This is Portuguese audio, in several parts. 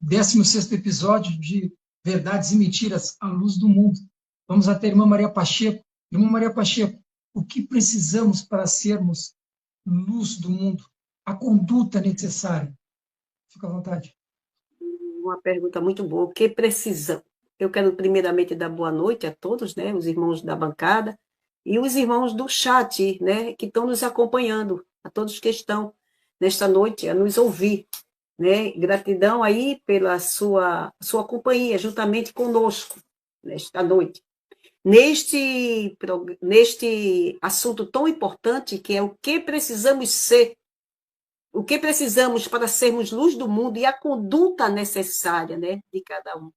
16º episódio de Verdades e Mentiras à Luz do Mundo. Vamos até a irmã Maria Pacheco. Irmã Maria Pacheco, o que precisamos para sermos luz do mundo? A conduta necessária. Fica à vontade. Uma pergunta muito boa. O que precisamos? Eu quero primeiramente dar boa noite a todos, né, os irmãos da bancada e os irmãos do chat, né, que estão nos acompanhando, a todos que estão nesta noite a nos ouvir, né? Gratidão aí pela sua companhia, juntamente conosco, nesta noite. Neste assunto tão importante, que é o que precisamos ser, o que precisamos para sermos luz do mundo e a conduta necessária, né, de cada um.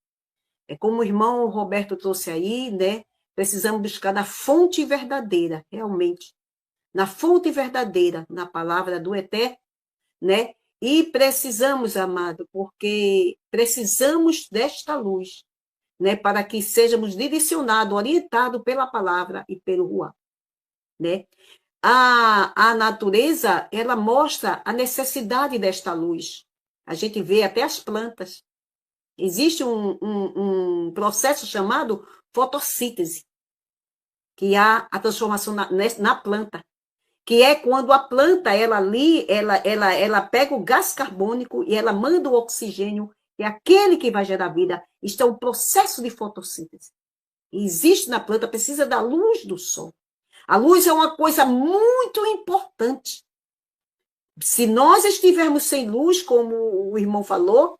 É como o irmão Roberto trouxe aí, né? Precisamos buscar na fonte verdadeira, realmente. Na fonte verdadeira, na palavra do Eterno, né? E precisamos, amado, porque precisamos desta luz, né? Para que sejamos direcionados, orientados pela palavra e pelo Ruá, né? A natureza, ela mostra a necessidade desta luz. A gente vê até as plantas. Existe um processo chamado fotossíntese, que há a transformação na planta, que é quando a planta, ela pega o gás carbônico e ela manda o oxigênio, que é aquele que vai gerar vida. Isto é um processo de fotossíntese. E existe na planta, precisa da luz do sol. A luz é uma coisa muito importante. Se nós estivermos sem luz, como o irmão falou,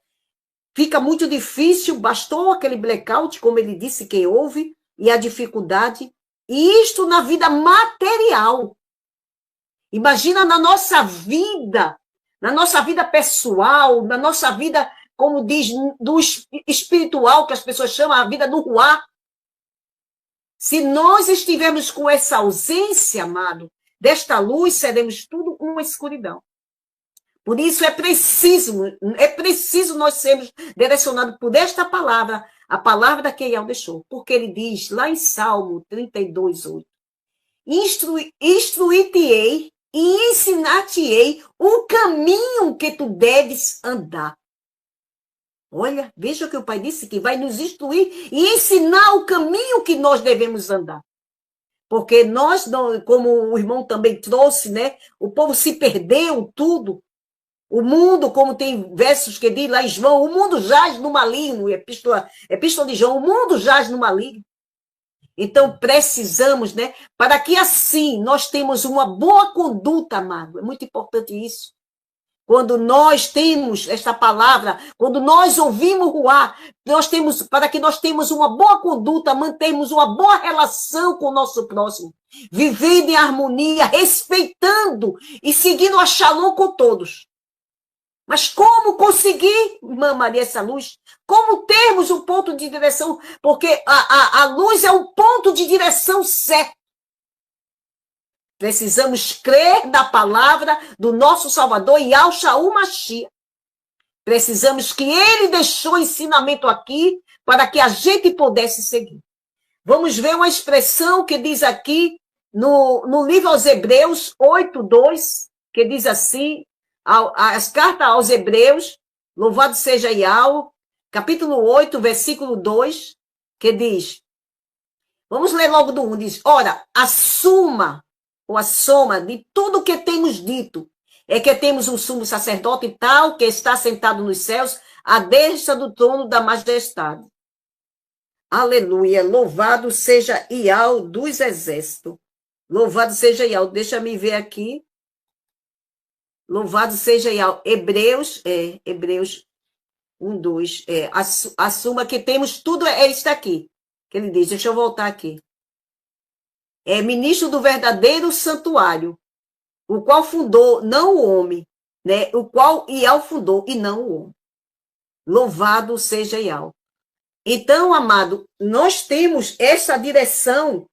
fica muito difícil, bastou aquele blackout, como ele disse que houve, e a dificuldade. E isto na vida material. Imagina na nossa vida pessoal, na nossa vida, como diz, do espiritual, que as pessoas chamam a vida do Ruá. Se nós estivermos com essa ausência, amado, desta luz, seremos tudo uma escuridão. Por isso é preciso nós sermos direcionados por esta palavra, a palavra que Eliel deixou. Porque ele diz, lá em Salmo 32:8, instruir-te-ei e ensinar-te-ei o caminho que tu deves andar. Olha, veja o que o Pai disse, que vai nos instruir e ensinar o caminho que nós devemos andar. Porque nós, como o irmão também trouxe, né? O povo se perdeu tudo. O mundo, como tem versos que diz lá em João, o mundo jaz no maligno, epístola de João, o mundo jaz no maligno. Então, precisamos, né? Para que assim nós temos uma boa conduta, amado. É muito importante isso. Quando nós temos esta palavra, quando nós ouvimos o Ruá, para que nós tenhamos uma boa conduta, mantermos uma boa relação com o nosso próximo, vivendo em harmonia, respeitando e seguindo a Shalom com todos. Mas como conseguir, irmã Maria, essa luz? Como termos um ponto de direção? Porque a luz é um ponto de direção certo. Precisamos crer na palavra do nosso Salvador, Yahshua Mashiach. Precisamos que ele deixou ensinamento aqui para que a gente pudesse seguir. Vamos ver uma expressão que diz aqui no livro aos Hebreus 8:2, que diz assim, as cartas aos Hebreus, louvado seja Yahweh, capítulo 8, versículo 2, que diz, vamos ler logo do 1, diz, ora, a soma de tudo que temos dito é que temos um sumo sacerdote tal que está sentado nos céus, à destra do trono da majestade. Aleluia, louvado seja Yahweh dos exércitos. Louvado seja Yahweh, deixa-me ver aqui. Louvado seja Yahweh. Hebreus 1:2. Assuma que temos tudo, isso aqui. Que ele diz, deixa eu voltar aqui. É ministro do verdadeiro santuário, o qual fundou, não o homem, né? O qual Yahweh fundou e não o homem. Louvado seja Yahweh. Então, amado, nós temos essa direção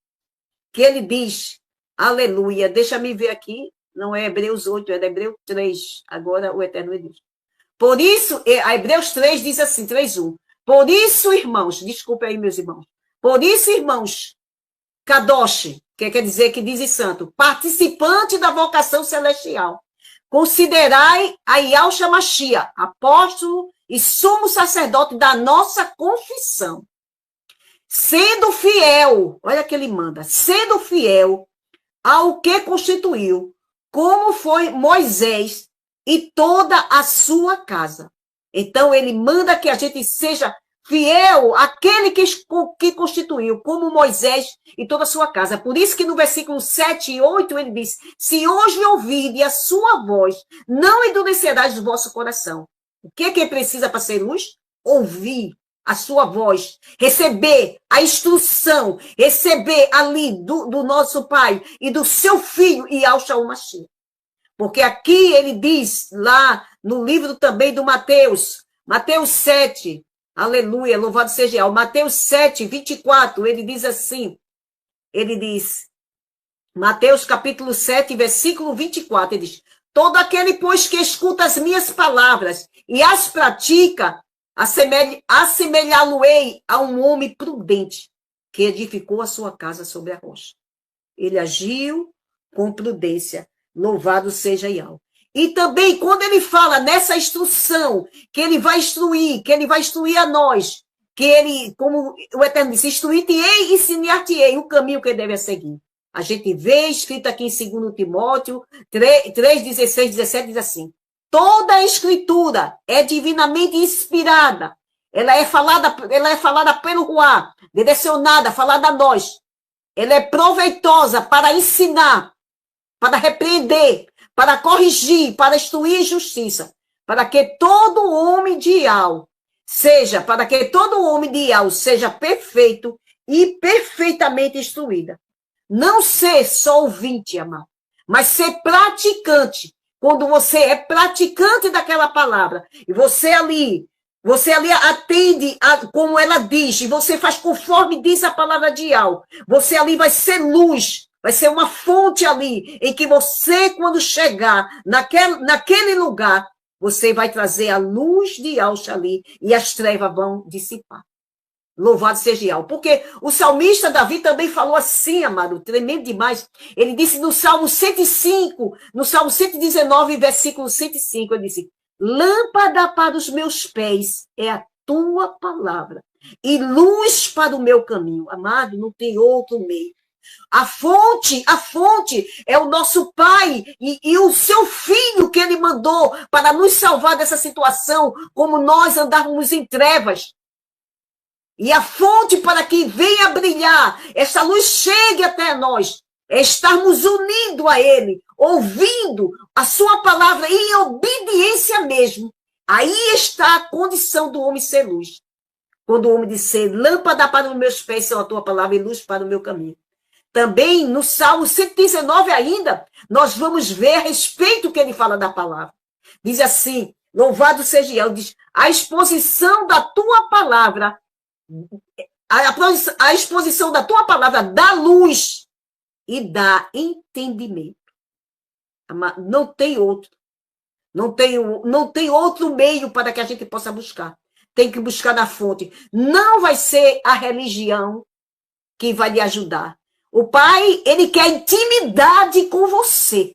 que ele diz, aleluia, deixa-me ver aqui, não é Hebreus 8, é Hebreus 3, agora o Eterno diz. Por isso, a Hebreus 3 diz assim, 3:1, por isso, irmãos, desculpe aí, meus irmãos, por isso, irmãos, Kadosh, que quer dizer que diz santo, participante da vocação celestial, considerai a Yahshua Mashiach, apóstolo e sumo sacerdote da nossa confissão, sendo fiel, olha que ele manda, sendo fiel ao que constituiu, como foi Moisés e toda a sua casa. Então, ele manda que a gente seja fiel àquele que constituiu, como Moisés e toda a sua casa. Por isso que no versículo 7 e 8 ele diz, se hoje ouvirem a sua voz, não endurecerás o vosso coração. O que é que precisa para ser luz? Ouvir a sua voz, receber a instrução, receber ali do nosso Pai e do seu Filho, Yahshua Mashiach. Porque aqui ele diz, lá no livro também do Mateus 7, aleluia, louvado seja Yahweh, Mateus 7, 24, ele diz assim, ele diz, Mateus capítulo 7, versículo 24, ele diz, todo aquele, pois, que escuta as minhas palavras e as pratica, assemelhá-lo-ei a um homem prudente que edificou a sua casa sobre a rocha. Ele agiu com prudência. Louvado seja Yahweh. E também, quando ele fala nessa instrução, que ele vai instruir a nós, que ele, como o Eterno disse, instruir-te-ei e ensinar-te-ei o caminho que deve seguir. A gente vê escrito aqui em 2 Timóteo 3, 16, 17, diz assim, toda a escritura é divinamente inspirada, ela é falada pelo Ruá, direcionada, falada a nós. Ela é proveitosa para ensinar, para repreender, para corrigir, para instruir justiça, para que todo homem de Yahweh seja perfeito e perfeitamente instruída. Não ser só ouvinte, amado, mas ser praticante. Quando você é praticante daquela palavra, e você ali atende como ela diz, e você faz conforme diz a palavra de Yahweh, você ali vai ser luz, vai ser uma fonte ali, em que você, quando chegar naquele lugar, você vai trazer a luz de Yahshua ali, e as trevas vão dissipar. Louvado seja Yahweh. Porque o salmista Davi também falou assim, amado, tremendo demais. Ele disse no Salmo 105, no Salmo 119, versículo 105, ele disse, lâmpada para os meus pés é a tua palavra, e luz para o meu caminho. Amado, não tem outro meio. A fonte é o nosso Pai e o seu Filho que ele mandou para nos salvar dessa situação, como nós andávamos em trevas. E a fonte para que venha brilhar, essa luz chegue até nós, é estarmos unidos a Ele, ouvindo a sua palavra em obediência mesmo. Aí está a condição do homem ser luz. Quando o homem disser, lâmpada para os meus pés são a tua palavra e luz para o meu caminho. Também no Salmo 119 ainda, nós vamos ver a respeito que ele fala da palavra. Diz assim, louvado seja Yahweh, diz, a exposição da tua palavra, a exposição da tua palavra dá luz e dá entendimento. Não tem outro. Não tem outro meio para que a gente possa buscar. Tem que buscar na fonte. Não vai ser a religião que vai lhe ajudar. O Pai, ele quer intimidade com você.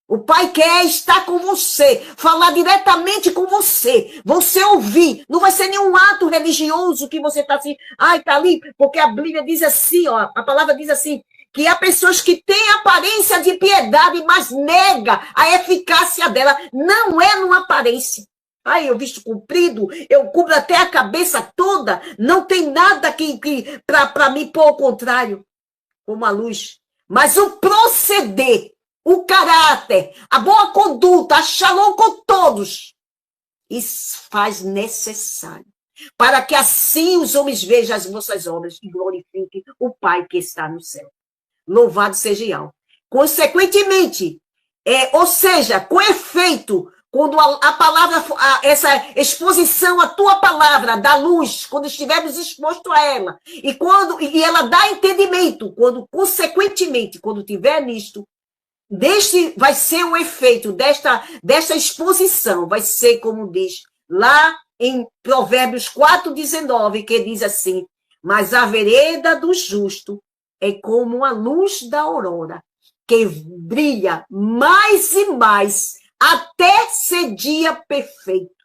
O Pai quer estar com você, falar diretamente com você, você ouvir. Não vai ser nenhum ato religioso que você está assim, está ali, porque a Bíblia diz assim, ó, a palavra diz assim, que há pessoas que têm aparência de piedade, mas nega a eficácia dela. Não é numa aparência. Eu visto comprido, eu cubro até a cabeça toda, não tem nada para me pôr ao contrário, como a luz. Mas o proceder, o caráter, a boa conduta, a shalom com todos, isso faz necessário, para que assim os homens vejam as vossas obras e glorifiquem o Pai que está no céu. Louvado seja Yahweh. Consequentemente, ou seja, com efeito, quando a palavra, essa exposição à tua palavra dá luz, quando estivermos expostos a ela, e ela dá entendimento, consequentemente, quando tiver nisto, vai ser o efeito desta exposição, vai ser como diz lá em Provérbios 4,19, que diz assim, mas a vereda do justo é como a luz da aurora, que brilha mais e mais até ser dia perfeito.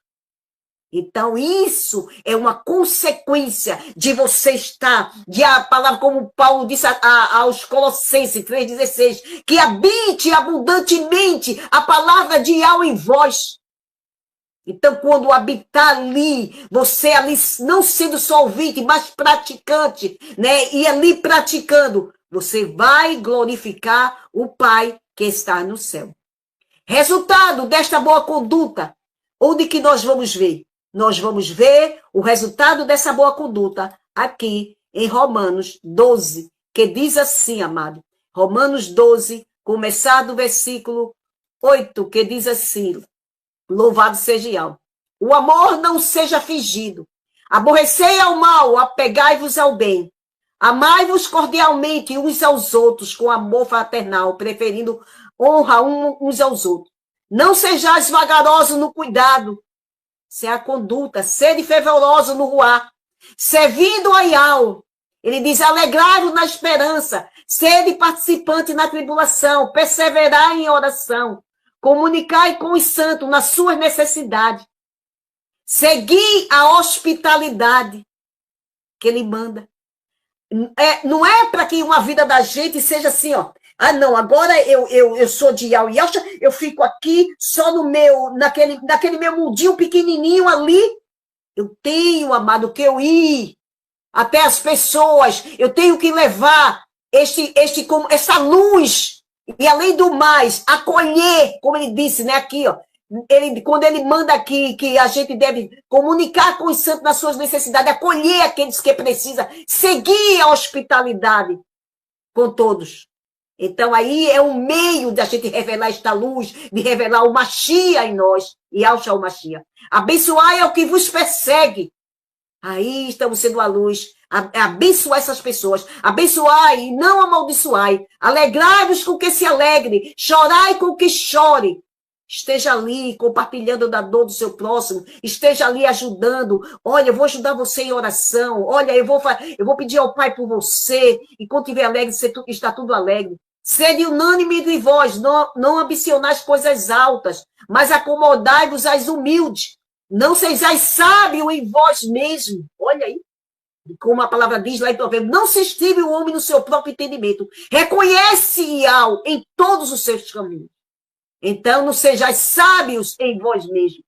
Então, isso é uma consequência de você estar, de a palavra, como Paulo disse aos Colossenses 3,16, que habite abundantemente a palavra de Yahweh em vós. Então, quando habitar ali, você ali não sendo só ouvinte, mas praticante, né? E ali praticando, você vai glorificar o Pai que está no céu. Resultado desta boa conduta, onde que nós vamos ver? Nós vamos ver o resultado dessa boa conduta aqui em Romanos 12, que diz assim, amado. Romanos 12, começar do versículo 8, que diz assim: louvado seja Yahweh. O amor não seja fingido. Aborrecei ao mal, apegai-vos ao bem. Amai-vos cordialmente uns aos outros com amor fraternal, preferindo honra uns aos outros. Não sejais vagarosos no cuidado. Isso é a conduta. Sede fervoroso no ruar. Servindo a Yahweh. Ele diz, alegrai-vos na esperança. Sede participante na tribulação. Perseverai em oração. Comunicai com os santos nas suas necessidades. Segui a hospitalidade que ele manda. Não é para que uma vida da gente seja assim, ó. Ah, não, agora eu sou de Yahweh, eu fico aqui só no naquele meu mundinho pequenininho ali. Eu tenho, amado, que eu ir até as pessoas, eu tenho que levar essa luz, e além do mais, acolher, como ele disse, né, aqui, ó, quando ele manda aqui que a gente deve comunicar com os santos nas suas necessidades, acolher aqueles que precisam, seguir a hospitalidade com todos. Então, aí é um meio da gente revelar esta luz, de revelar o Mashiach em nós, e Yahshua o Mashiach. Abençoai é o que vos persegue. Aí estamos sendo a luz. Abençoar essas pessoas. Abençoai e não amaldiçoai. Alegrai-vos com o que se alegre. Chorai com o que chore. Esteja ali compartilhando da dor do seu próximo. Esteja ali ajudando. Olha, eu vou ajudar você em oração. Olha, eu vou pedir ao Pai por você. E quando estiver alegre, está tudo alegre. Sede unânime entre vós, não ambicionais coisas altas, mas acomodai-vos às humildes. Não sejais sábio em vós mesmo. Olha aí, como a palavra diz lá em Provérbios, não se estive o homem no seu próprio entendimento. Reconhece Yahweh em todos os seus caminhos. Então, não sejais sábios em vós mesmos.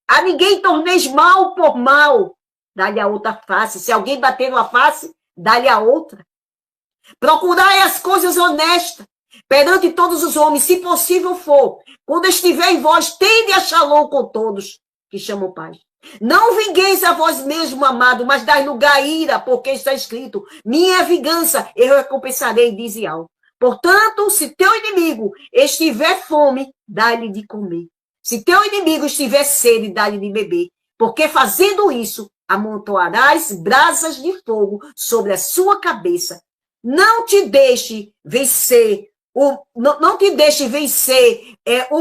A ninguém torneis mal por mal. Dá-lhe a outra face. Se alguém bater numa face, dá-lhe a outra. Procurai as coisas honestas perante todos os homens, se possível for. Quando estiver em vós, tende a shalom com todos que chamam paz. Não vingueis a vós mesmo, amado, mas dai lugar à ira, porque está escrito, minha vingança eu recompensarei, diz Yahweh. Portanto, se teu inimigo estiver fome, dá-lhe de comer. Se teu inimigo estiver sede, dá-lhe de beber. Porque fazendo isso, amontoarás brasas de fogo sobre a sua cabeça. Não te deixe vencer o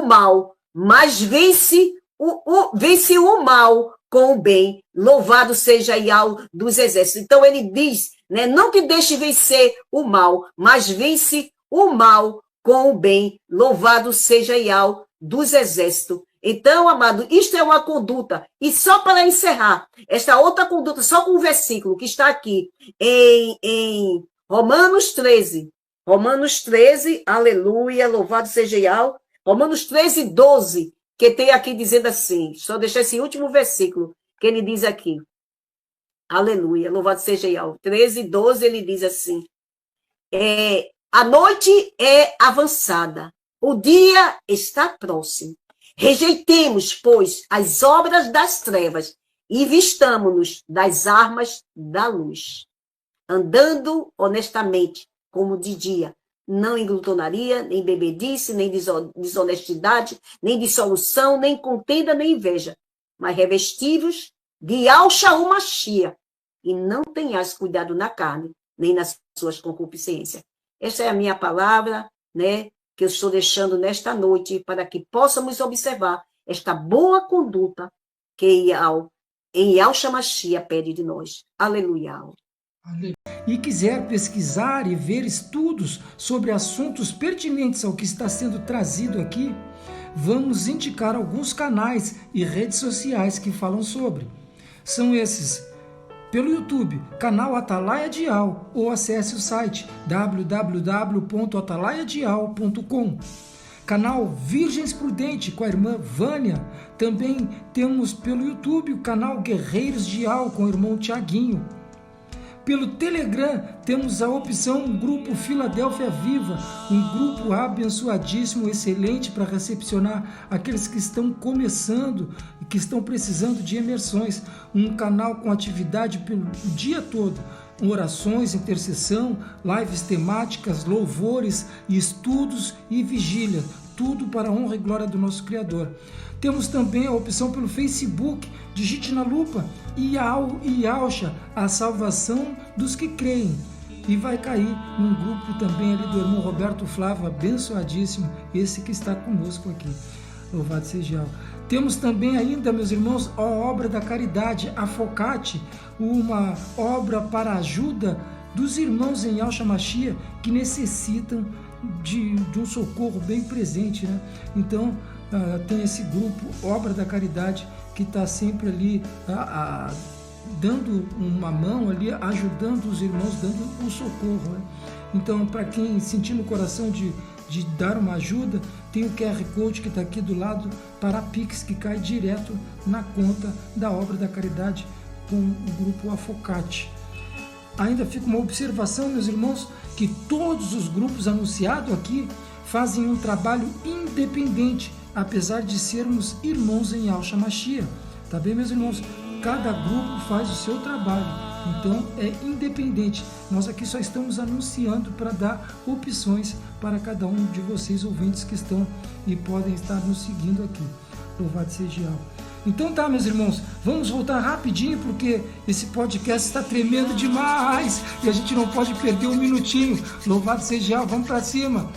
mal, mas vence o mal com o bem. Louvado seja Yahweh dos exércitos. Então ele diz, né, não te deixe vencer o mal, mas vence o mal com o bem. Louvado seja Yahweh dos exércitos. Então, amado, isto é uma conduta. E só para encerrar, esta outra conduta, só com o versículo que está aqui em Romanos 13. Romanos 13, aleluia, louvado seja Yahweh. Romanos 13, 12, que tem aqui dizendo assim, só deixar esse último versículo, que ele diz aqui. Aleluia, louvado seja Yahweh. 13, 12, ele diz assim, a noite é avançada, o dia está próximo. Rejeitemos, pois, as obras das trevas e vistamo-nos das armas da luz. Andando honestamente, como de dia, não em glutonaria, nem bebedice, nem desonestidade, nem dissolução, nem contenda, nem inveja, mas revestivos de Yahshua o Mashiach, e não tenhais cuidado na carne, nem nas suas concupiscências. Essa é a minha palavra, né, que eu estou deixando nesta noite, para que possamos observar esta boa conduta que em Yahshua Mashiach pede de nós. Aleluia. E quiser pesquisar e ver estudos sobre assuntos pertinentes ao que está sendo trazido aqui, vamos indicar alguns canais e redes sociais que falam sobre. São esses: pelo YouTube, canal Atalaia Dial, ou acesse o site www.atalaiadial.com. Canal Virgens Prudente com a irmã Vânia. Também temos pelo YouTube o canal Guerreiros Dial com o irmão Tiaguinho. Pelo Telegram temos a opção Grupo Filadélfia Viva, um grupo abençoadíssimo, excelente para recepcionar aqueles que estão começando e que estão precisando de imersões. Um canal com atividade pelo dia todo, orações, intercessão, lives temáticas, louvores, estudos e vigília, tudo para a honra e glória do nosso Criador. Temos também a opção pelo Facebook, digite na lupa Iaucha, a salvação dos que creem. E vai cair num grupo também ali do irmão Roberto Flávio, abençoadíssimo, esse que está conosco aqui. Louvado seja Yahweh. Temos também ainda, meus irmãos, a obra da caridade, a Focate, uma obra para a ajuda dos irmãos em Yahshua Mashiach que necessitam de um socorro bem presente, né? Então, tem esse grupo, Obra da Caridade, que está sempre ali dando uma mão ali, ajudando os irmãos, dando um socorro, né? Então, para quem sentir no coração de dar uma ajuda, tem o QR Code que está aqui do lado para a Pix, que cai direto na conta da Obra da Caridade com o grupo Afocate. Ainda fica uma observação, meus irmãos, que todos os grupos anunciados aqui fazem um trabalho independente, apesar de sermos irmãos em Yahshua Mashiach. Tá bem, meus irmãos? Cada grupo faz o seu trabalho, então é independente. Nós aqui só estamos anunciando para dar opções para cada um de vocês, ouvintes que estão e podem estar nos seguindo aqui. Louvado seja Yahweh. Então tá, meus irmãos, vamos voltar rapidinho, porque esse podcast está tremendo demais e a gente não pode perder um minutinho. Louvado seja Yahweh, vamos para cima.